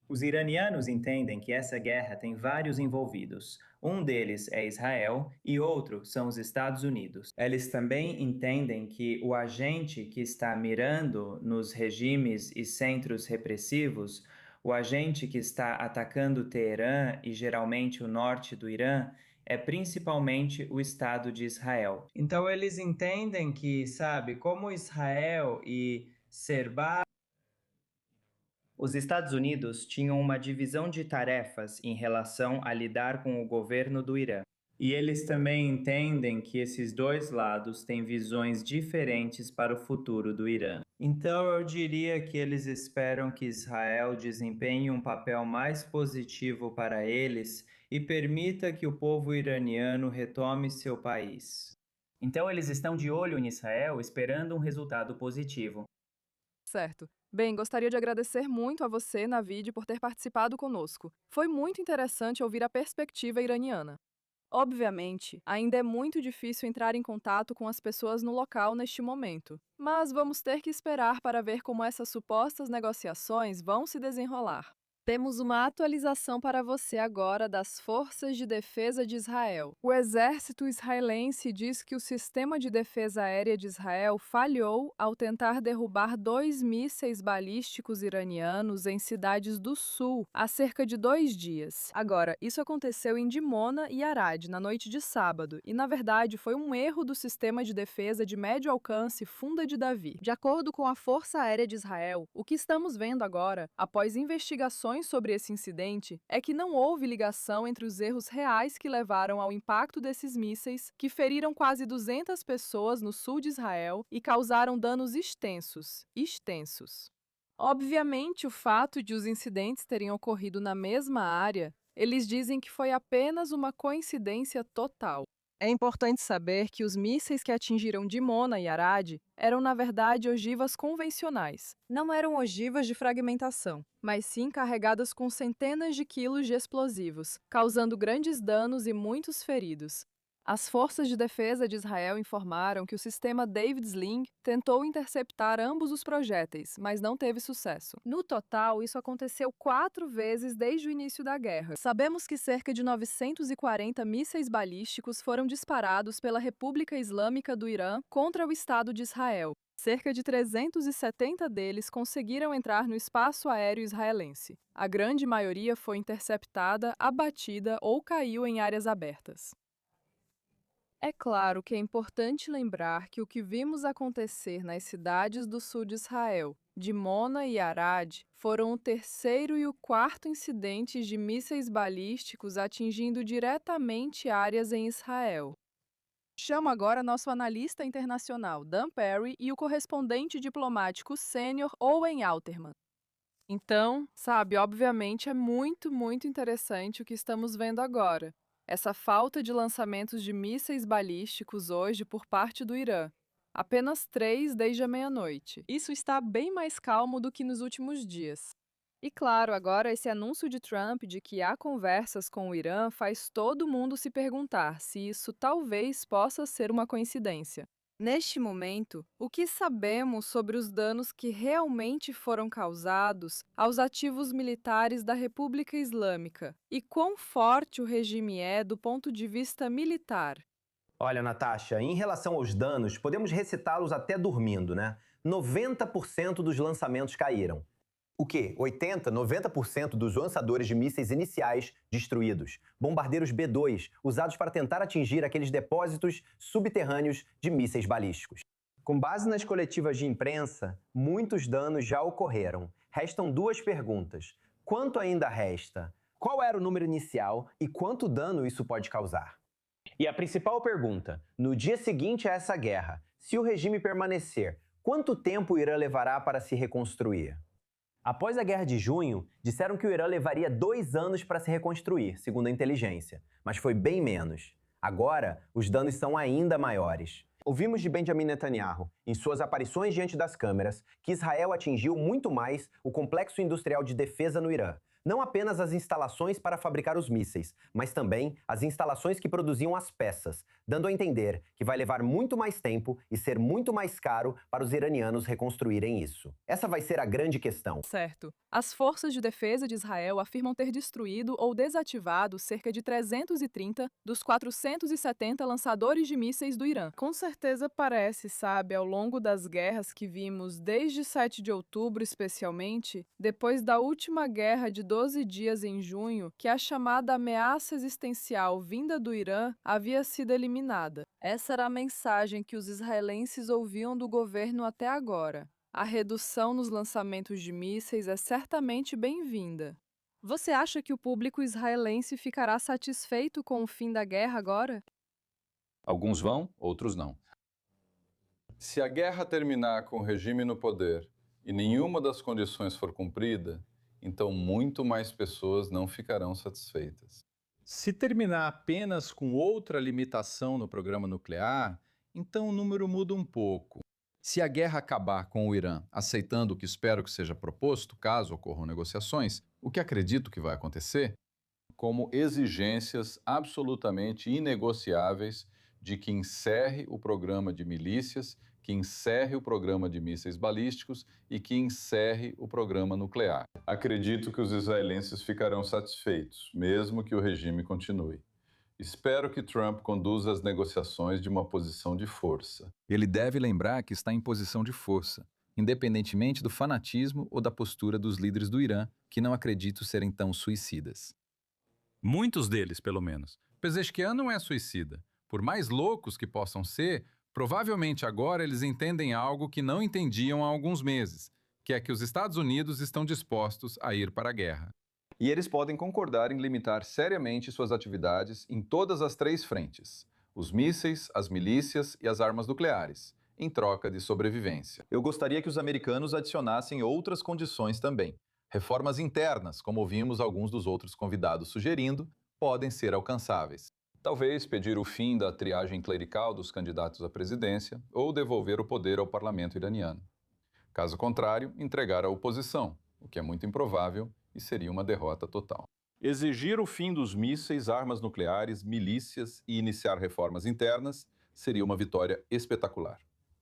Os iranianos entendem que essa guerra tem vários envolvidos. Um deles é Israel e outro são os Estados Unidos. Eles também entendem que o agente que está mirando nos regimes e centros repressivos, o agente que está atacando Teherã e geralmente o norte do Irã, é principalmente o Estado de Israel. Então eles entendem que, como Israel e os Estados Unidos tinham uma divisão de tarefas em relação a lidar com o governo do Irã. E eles também entendem que esses dois lados têm visões diferentes para o futuro do Irã. Então eu diria que eles esperam que Israel desempenhe um papel mais positivo para eles e permita que o povo iraniano retome seu país. Então eles estão de olho em Israel, esperando um resultado positivo. Certo. Bem, gostaria de agradecer muito a você, Navid, por ter participado conosco. Foi muito interessante ouvir a perspectiva iraniana. Obviamente, ainda é muito difícil entrar em contato com as pessoas no local neste momento, mas vamos ter que esperar para ver como essas supostas negociações vão se desenrolar. Temos uma atualização para você agora das Forças de Defesa de Israel. O exército israelense diz que o sistema de defesa aérea de Israel falhou ao tentar derrubar 2 mísseis balísticos iranianos em cidades do sul há cerca de 2 dias. Agora, isso aconteceu em Dimona e Arad na noite de sábado, e na verdade foi um erro do sistema de defesa de médio alcance Funda de Davi. De acordo com a Força Aérea de Israel, o que estamos vendo agora, após investigações sobre esse incidente, é que não houve ligação entre os erros reais que levaram ao impacto desses mísseis, que feriram quase 200 pessoas no sul de Israel e causaram danos extensos. Obviamente, o fato de os incidentes terem ocorrido na mesma área, eles dizem que foi apenas uma coincidência total. É importante saber que os mísseis que atingiram Dimona e Arad eram, na verdade, ogivas convencionais. Não eram ogivas de fragmentação, mas sim carregadas com centenas de quilos de explosivos, causando grandes danos e muitos feridos. As forças de defesa de Israel informaram que o sistema David Sling tentou interceptar ambos os projéteis, mas não teve sucesso. No total, isso aconteceu 4 vezes desde o início da guerra. Sabemos que cerca de 940 mísseis balísticos foram disparados pela República Islâmica do Irã contra o Estado de Israel. Cerca de 370 deles conseguiram entrar no espaço aéreo israelense. A grande maioria foi interceptada, abatida ou caiu em áreas abertas. É claro que é importante lembrar que o que vimos acontecer nas cidades do sul de Israel, Dimona e Arad, foram o 3º e o 4º incidentes de mísseis balísticos atingindo diretamente áreas em Israel. Chamo agora nosso analista internacional, Dan Perry, e o correspondente diplomático sênior, Owen Alterman. Então, obviamente é muito interessante o que estamos vendo agora. Essa falta de lançamentos de mísseis balísticos hoje por parte do Irã. Apenas 3 desde a meia-noite. Isso está bem mais calmo do que nos últimos dias. E claro, agora esse anúncio de Trump de que há conversas com o Irã faz todo mundo se perguntar se isso talvez possa ser uma coincidência. Neste momento, o que sabemos sobre os danos que realmente foram causados aos ativos militares da República Islâmica e quão forte o regime é do ponto de vista militar? Olha, Natasha, em relação aos danos, podemos recitá-los até dormindo, né? 90% dos lançamentos caíram. O quê? 80%, 90% dos lançadores de mísseis iniciais destruídos. Bombardeiros B-2, usados para tentar atingir aqueles depósitos subterrâneos de mísseis balísticos. Com base nas coletivas de imprensa, muitos danos já ocorreram. Restam 2 perguntas. Quanto ainda resta? Qual era o número inicial e quanto dano isso pode causar? E a principal pergunta, no dia seguinte a essa guerra, se o regime permanecer, quanto tempo o Irã levará para se reconstruir? Após a Guerra de Junho, disseram que o Irã levaria 2 anos para se reconstruir, segundo a inteligência, mas foi bem menos. Agora, os danos são ainda maiores. Ouvimos de Benjamin Netanyahu, em suas aparições diante das câmeras, que Israel atingiu muito mais o complexo industrial de defesa no Irã, Não apenas as instalações para fabricar os mísseis, mas também as instalações que produziam as peças, dando a entender que vai levar muito mais tempo e ser muito mais caro para os iranianos reconstruírem isso. Essa vai ser a grande questão. Certo. As forças de defesa de Israel afirmam ter destruído ou desativado cerca de 330 dos 470 lançadores de mísseis do Irã. Com certeza parece, sabe, ao longo das guerras que vimos desde 7 de outubro especialmente, depois da última guerra de 12 dias em junho, que a chamada ameaça existencial vinda do Irã havia sido eliminada. Essa era a mensagem que os israelenses ouviam do governo até agora. A redução nos lançamentos de mísseis é certamente bem-vinda. Você acha que o público israelense ficará satisfeito com o fim da guerra agora? Alguns vão, outros não. Se a guerra terminar com o regime no poder e nenhuma das condições for cumprida, então muito mais pessoas não ficarão satisfeitas. Se terminar apenas com outra limitação no programa nuclear, então o número muda um pouco. Se a guerra acabar com o Irã aceitando o que espero que seja proposto, caso ocorram negociações, o que acredito que vai acontecer, como exigências absolutamente inegociáveis de que encerre o programa de milícias, que encerre o programa de mísseis balísticos e que encerre o programa nuclear. Acredito que os israelenses ficarão satisfeitos, mesmo que o regime continue. Espero que Trump conduza as negociações de uma posição de força. Ele deve lembrar que está em posição de força, independentemente do fanatismo ou da postura dos líderes do Irã, que não acredito serem tão suicidas. Muitos deles, pelo menos. Pezeshkian não é suicida. Por mais loucos que possam ser, provavelmente agora eles entendem algo que não entendiam há alguns meses, que é que os Estados Unidos estão dispostos a ir para a guerra. E eles podem concordar em limitar seriamente suas atividades em todas as 3 frentes: os mísseis, as milícias e as armas nucleares, em troca de sobrevivência. Eu gostaria que os americanos adicionassem outras condições também. Reformas internas, como ouvimos alguns dos outros convidados sugerindo, podem ser alcançáveis. Talvez pedir o fim da triagem clerical dos candidatos à presidência ou devolver o poder ao parlamento iraniano. Caso contrário, entregar à oposição, o que é muito improvável e seria uma derrota total. Exigir o fim dos mísseis, armas nucleares, milícias e iniciar reformas internas seria uma vitória espetacular.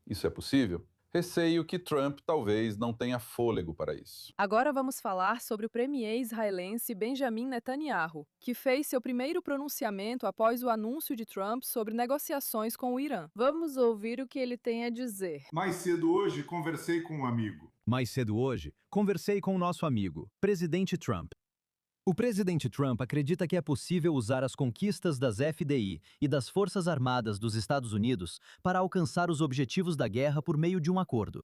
Isso é possível? Receio que Trump talvez não tenha fôlego para isso. Agora vamos falar sobre o premier israelense Benjamin Netanyahu, que fez seu primeiro pronunciamento após o anúncio de Trump sobre negociações com o Irã. Vamos ouvir o que ele tem a dizer. Mais cedo hoje, conversei com um amigo. Mais cedo hoje, conversei com o nosso amigo, presidente Trump. O presidente Trump acredita que é possível usar as conquistas das FDI e das Forças Armadas dos Estados Unidos para alcançar os objetivos da guerra por meio de um acordo.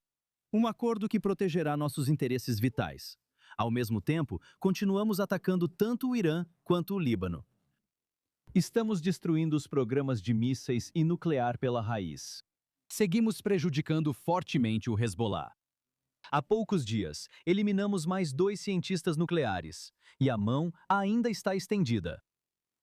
Um acordo que protegerá nossos interesses vitais. Ao mesmo tempo, continuamos atacando tanto o Irã quanto o Líbano. Estamos destruindo os programas de mísseis e nuclear pela raiz. Seguimos prejudicando fortemente o Hezbollah. Há poucos dias, eliminamos mais 2 cientistas nucleares, e a mão ainda está estendida.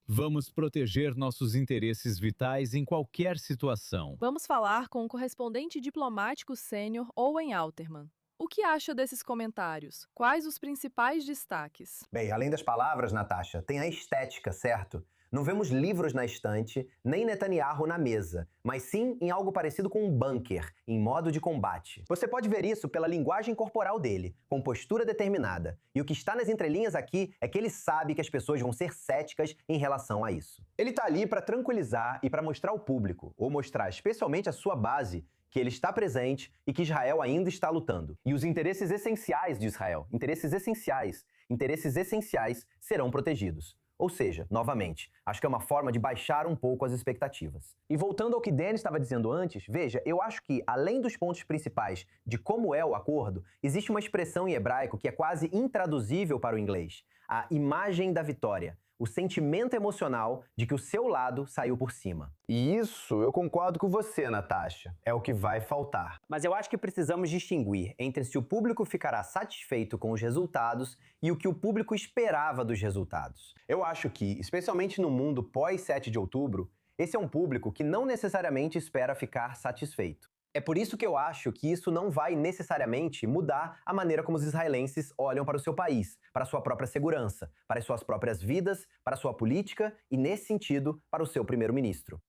Vamos proteger nossos interesses vitais em qualquer situação. Vamos falar com o correspondente diplomático sênior Owen Alterman. O que acha desses comentários? Quais os principais destaques? Bem, além das palavras, Natasha, tem a estética, certo? Não vemos livros na estante, nem Netanyahu na mesa, mas sim em algo parecido com um bunker, em modo de combate. Você pode ver isso pela linguagem corporal dele, com postura determinada. E o que está nas entrelinhas aqui é que ele sabe que as pessoas vão ser céticas em relação a isso. Ele está ali para tranquilizar e para mostrar ao público, ou mostrar especialmente à sua base, que ele está presente e que Israel ainda está lutando. E os interesses essenciais de Israel, interesses essenciais serão protegidos. Ou seja, novamente, acho que é uma forma de baixar um pouco as expectativas. E voltando ao que Dan estava dizendo antes, veja, eu acho que, além dos pontos principais de como é o acordo, existe uma expressão em hebraico que é quase intraduzível para o inglês. A imagem da vitória. O sentimento emocional de que o seu lado saiu por cima. E isso eu concordo com você, Natasha. É o que vai faltar. Mas eu acho que precisamos distinguir entre se o público ficará satisfeito com os resultados e o que o público esperava dos resultados. Eu acho que, especialmente no mundo pós-7 de outubro, esse é um público que não necessariamente espera ficar satisfeito. É por isso que eu acho que isso não vai necessariamente mudar a maneira como os israelenses olham para o seu país, para a sua própria segurança, para as suas próprias vidas, para a sua política e, nesse sentido, para o seu primeiro-ministro.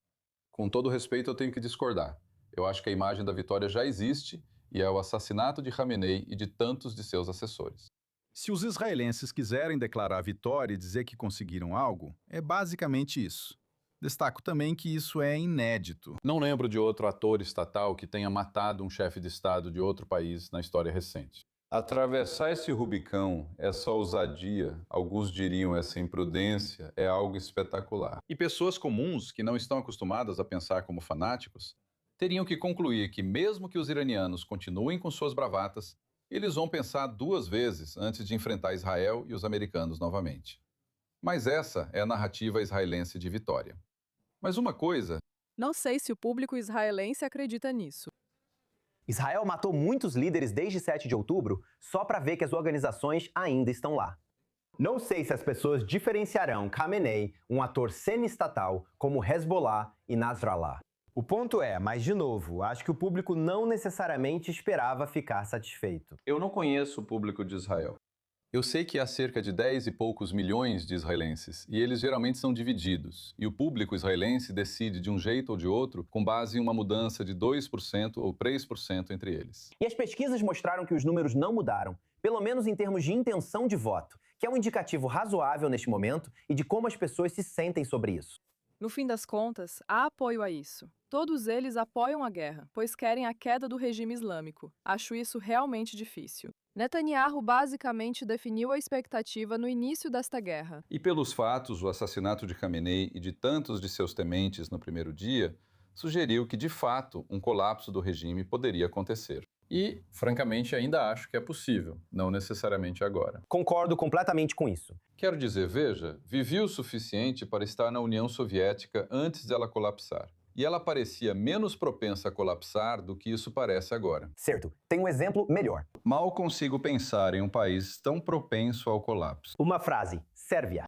Com todo respeito, eu tenho que discordar. Eu acho que a imagem da vitória já existe e é o assassinato de Khamenei e de tantos de seus assessores. Se os israelenses quiserem declarar a vitória e dizer que conseguiram algo, é basicamente isso. Destaco também que isso é inédito. Não lembro de outro ator estatal que tenha matado um chefe de Estado de outro país na história recente. Atravessar esse Rubicão, essa ousadia, alguns diriam essa imprudência, é algo espetacular. E pessoas comuns, que não estão acostumadas a pensar como fanáticos, teriam que concluir que, mesmo que os iranianos continuem com suas bravatas, eles vão pensar 2 vezes antes de enfrentar Israel e os americanos novamente. Mas essa é a narrativa israelense de vitória. Mas uma coisa... Não sei se o público israelense acredita nisso. Israel matou muitos líderes desde 7 de outubro só para ver que as organizações ainda estão lá. Não sei se as pessoas diferenciarão Khamenei, um ator semi-estatal, como Hezbollah e Nasrallah. O ponto é, mas de novo, acho que o público não necessariamente esperava ficar satisfeito. Eu não conheço o público de Israel. Eu sei que há cerca de 10 e poucos milhões de israelenses, e eles geralmente são divididos, e o público israelense decide de um jeito ou de outro com base em uma mudança de 2% ou 3% entre eles. E as pesquisas mostraram que os números não mudaram, pelo menos em termos de intenção de voto, que é um indicativo razoável neste momento e de como as pessoas se sentem sobre isso. No fim das contas, há apoio a isso. Todos eles apoiam a guerra, pois querem a queda do regime islâmico. Acho isso realmente difícil. Netanyahu basicamente definiu a expectativa no início desta guerra. E pelos fatos, o assassinato de Khamenei e de tantos de seus tementes no primeiro dia, sugeriu que, de fato, um colapso do regime poderia acontecer. E, francamente, ainda acho que é possível, não necessariamente agora. Concordo completamente com isso. Quero dizer, veja, vivi o suficiente para estar na União Soviética antes dela colapsar. E ela parecia menos propensa a colapsar do que isso parece agora. Certo. Tem um exemplo melhor. Mal consigo pensar em um país tão propenso ao colapso. Uma frase. Sérvia.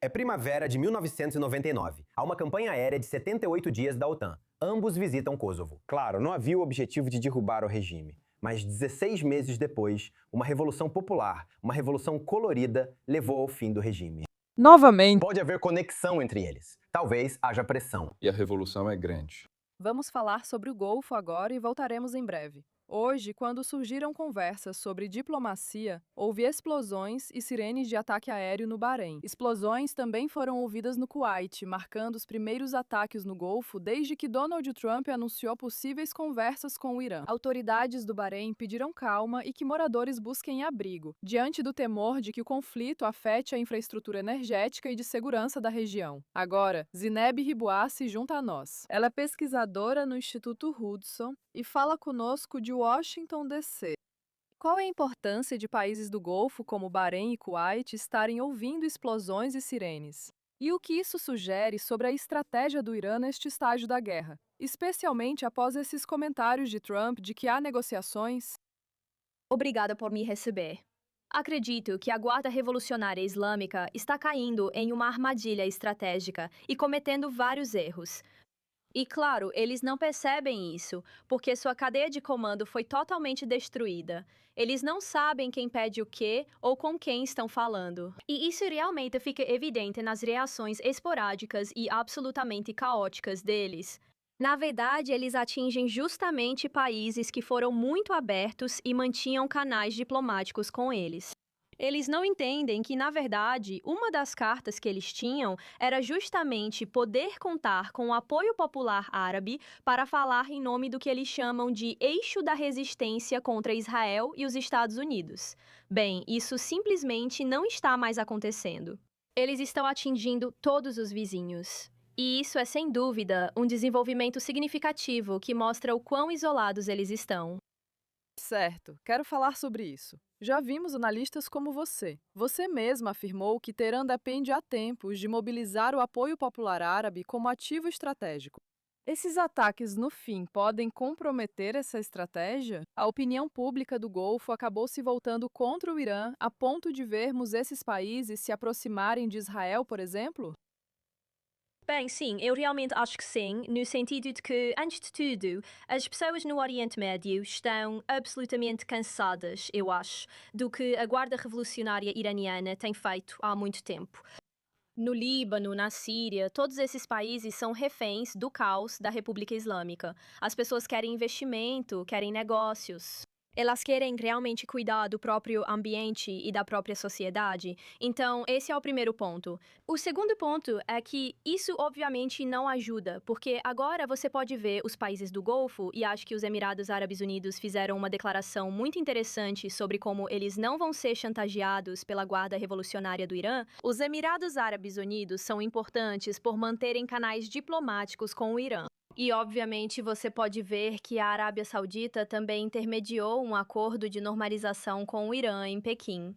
É primavera de 1999. Há uma campanha aérea de 78 dias da OTAN. Ambos visitam Kosovo. Claro, não havia o objetivo de derrubar o regime. Mas 16 meses depois, uma revolução popular, uma revolução colorida, levou ao fim do regime. Novamente. Pode haver conexão entre eles. Talvez haja pressão. E a revolução é grande. Vamos falar sobre o Golfo agora e voltaremos em breve. Hoje, quando surgiram conversas sobre diplomacia, houve explosões e sirenes de ataque aéreo no Bahrein. Explosões também foram ouvidas no Kuwait, marcando os primeiros ataques no Golfo desde que Donald Trump anunciou possíveis conversas com o Irã. Autoridades do Bahrein pediram calma e que moradores busquem abrigo, diante do temor de que o conflito afete a infraestrutura energética e de segurança da região. Agora, Zineb Ribuá se junta a nós. Ela é pesquisadora no Instituto Hudson e fala conosco de Washington, D.C. Qual é a importância de países do Golfo como Bahrein e Kuwait estarem ouvindo explosões e sirenes? E o que isso sugere sobre a estratégia do Irã neste estágio da guerra, especialmente após esses comentários de Trump de que há negociações? Obrigada por me receber. Acredito que a Guarda Revolucionária Islâmica está caindo em uma armadilha estratégica e cometendo vários erros. E claro, eles não percebem isso, porque sua cadeia de comando foi totalmente destruída. Eles não sabem quem pede o quê ou com quem estão falando. E isso realmente fica evidente nas reações esporádicas e absolutamente caóticas deles. Na verdade, eles atingem justamente países que foram muito abertos e mantinham canais diplomáticos com eles. Eles não entendem que, na verdade, uma das cartas que eles tinham era justamente poder contar com o apoio popular árabe para falar em nome do que eles chamam de eixo da resistência contra Israel e os Estados Unidos. Bem, isso simplesmente não está mais acontecendo. Eles estão atingindo todos os vizinhos. E isso é, sem dúvida, um desenvolvimento significativo que mostra o quão isolados eles estão. Certo, quero falar sobre isso. Já vimos analistas como você. Você mesma afirmou que Teherã depende há tempos de mobilizar o apoio popular árabe como ativo estratégico. Esses ataques, no fim, podem comprometer essa estratégia? A opinião pública do Golfo acabou se voltando contra o Irã a ponto de vermos esses países se aproximarem de Israel, por exemplo? Bem, sim, eu realmente acho que sim, no sentido de que, antes de tudo, as pessoas no Oriente Médio estão absolutamente cansadas, eu acho, do que a Guarda Revolucionária Iraniana tem feito há muito tempo. No Líbano, na Síria, todos esses países são reféns do caos da República Islâmica. As pessoas querem investimento, querem negócios. Elas querem realmente cuidar do próprio ambiente e da própria sociedade. Então, esse é o primeiro ponto. O segundo ponto é que isso obviamente não ajuda, porque agora você pode ver os países do Golfo, e acho que os Emirados Árabes Unidos fizeram uma declaração muito interessante sobre como eles não vão ser chantageados pela Guarda Revolucionária do Irã. Os Emirados Árabes Unidos são importantes por manterem canais diplomáticos com o Irã. E, obviamente, você pode ver que a Arábia Saudita também intermediou um acordo de normalização com o Irã em Pequim.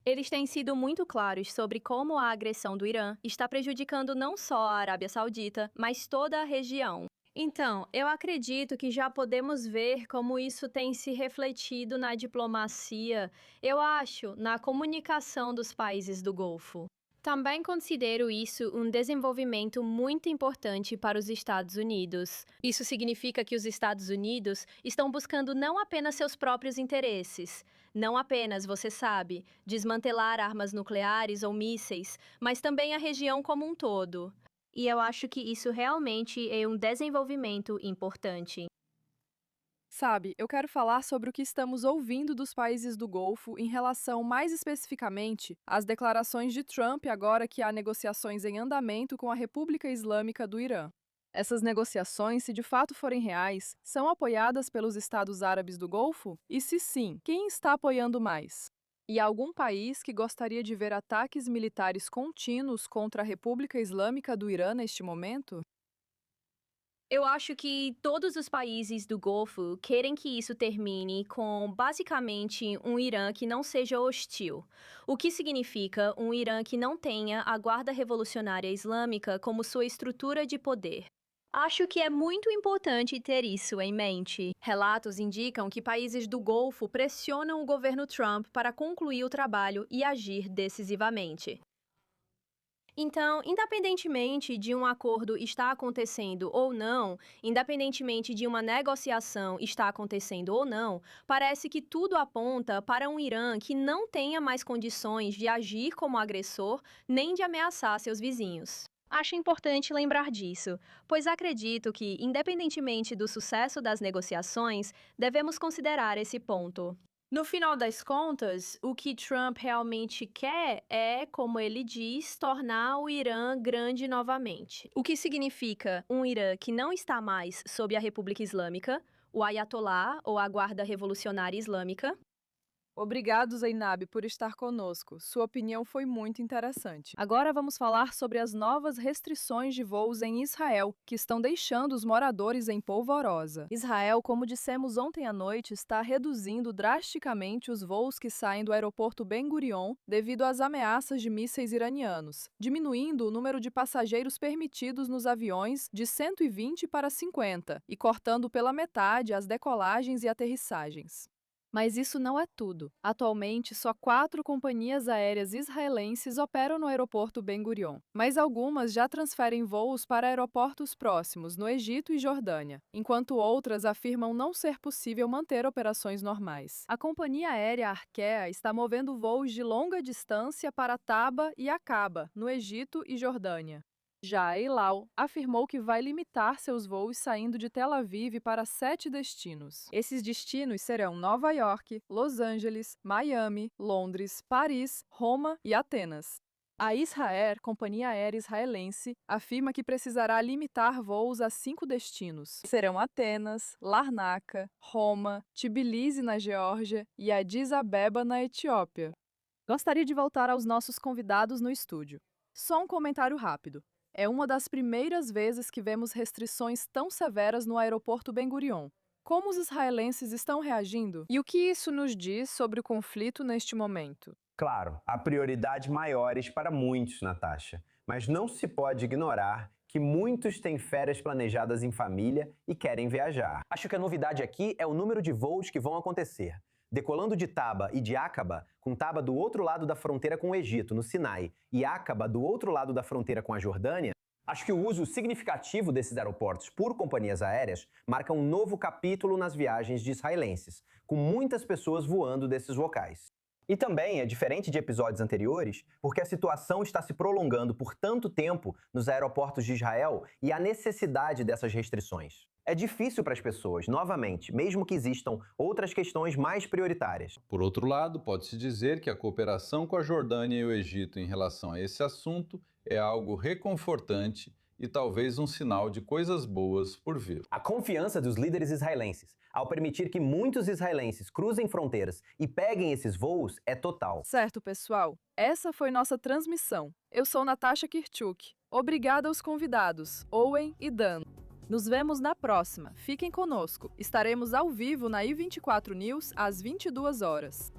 Eles têm sido muito claros sobre como a agressão do Irã está prejudicando não só a Arábia Saudita, mas toda a região. Então, eu acredito que já podemos ver como isso tem se refletido na diplomacia, eu acho, na comunicação dos países do Golfo. Também considero isso um desenvolvimento muito importante para os Estados Unidos. Isso significa que os Estados Unidos estão buscando não apenas seus próprios interesses, não apenas, você sabe, desmantelar armas nucleares ou mísseis, mas também a região como um todo. E eu acho que isso realmente é um desenvolvimento importante. Sabe, eu quero falar sobre o que estamos ouvindo dos países do Golfo em relação, mais especificamente, às declarações de Trump agora que há negociações em andamento com a República Islâmica do Irã. Essas negociações, se de fato forem reais, são apoiadas pelos Estados Árabes do Golfo? E se sim, quem está apoiando mais? E há algum país que gostaria de ver ataques militares contínuos contra a República Islâmica do Irã neste momento? Eu acho que todos os países do Golfo querem que isso termine com, basicamente, um Irã que não seja hostil, o que significa um Irã que não tenha a Guarda Revolucionária Islâmica como sua estrutura de poder. Acho que é muito importante ter isso em mente. Relatos indicam que países do Golfo pressionam o governo Trump para concluir o trabalho e agir decisivamente. Então, independentemente de um acordo estar acontecendo ou não, independentemente de uma negociação estar acontecendo ou não, parece que tudo aponta para um Irã que não tenha mais condições de agir como agressor nem de ameaçar seus vizinhos. Acho importante lembrar disso, pois acredito que, independentemente do sucesso das negociações, devemos considerar esse ponto. No final das contas, o que Trump realmente quer é, como ele diz, tornar o Irã grande novamente. O que significa um Irã que não está mais sob a República Islâmica, o Ayatollah ou a Guarda Revolucionária Islâmica. Obrigado, Zainab, por estar conosco. Sua opinião foi muito interessante. Agora vamos falar sobre as novas restrições de voos em Israel, que estão deixando os moradores em polvorosa. Israel, como dissemos ontem à noite, está reduzindo drasticamente os voos que saem do aeroporto Ben Gurion devido às ameaças de mísseis iranianos, diminuindo o número de passageiros permitidos nos aviões de 120 para 50 e cortando pela metade as decolagens e aterrissagens. Mas isso não é tudo. Atualmente, só 4 companhias aéreas israelenses operam no aeroporto Ben Gurion, mas algumas já transferem voos para aeroportos próximos, no Egito e Jordânia, enquanto outras afirmam não ser possível manter operações normais. A companhia aérea Arkea está movendo voos de longa distância para Taba e Aqaba, no Egito e Jordânia. Já a El Al afirmou que vai limitar seus voos saindo de Tel Aviv para 7 destinos. Esses destinos serão Nova York, Los Angeles, Miami, Londres, Paris, Roma e Atenas. A Israel, companhia aérea israelense, afirma que precisará limitar voos a 5 destinos. Serão Atenas, Larnaca, Roma, Tbilisi na Geórgia e Addis Abeba na Etiópia. Gostaria de voltar aos nossos convidados no estúdio. Só um comentário rápido. É uma das primeiras vezes que vemos restrições tão severas no aeroporto Ben Gurion. Como os israelenses estão reagindo? E o que isso nos diz sobre o conflito neste momento? Claro, há prioridades maiores para muitos, Natasha, mas não se pode ignorar que muitos têm férias planejadas em família e querem viajar. Acho que a novidade aqui é o número de voos que vão acontecer. Decolando de Taba e de Aqaba, com Taba do outro lado da fronteira com o Egito, no Sinai, e Aqaba do outro lado da fronteira com a Jordânia, acho que o uso significativo desses aeroportos por companhias aéreas marca um novo capítulo nas viagens de israelenses, com muitas pessoas voando desses locais. E também é diferente de episódios anteriores, porque a situação está se prolongando por tanto tempo nos aeroportos de Israel e a necessidade dessas restrições. É difícil para as pessoas, novamente, mesmo que existam outras questões mais prioritárias. Por outro lado, pode-se dizer que a cooperação com a Jordânia e o Egito em relação a esse assunto é algo reconfortante e talvez um sinal de coisas boas por vir. A confiança dos líderes israelenses, ao permitir que muitos israelenses cruzem fronteiras e peguem esses voos, é total. Certo, pessoal. Essa foi nossa transmissão. Eu sou Natasha Kirchuk. Obrigada aos convidados, Owen e Dan. Nos vemos na próxima. Fiquem conosco. Estaremos ao vivo na I24 News às 22 horas.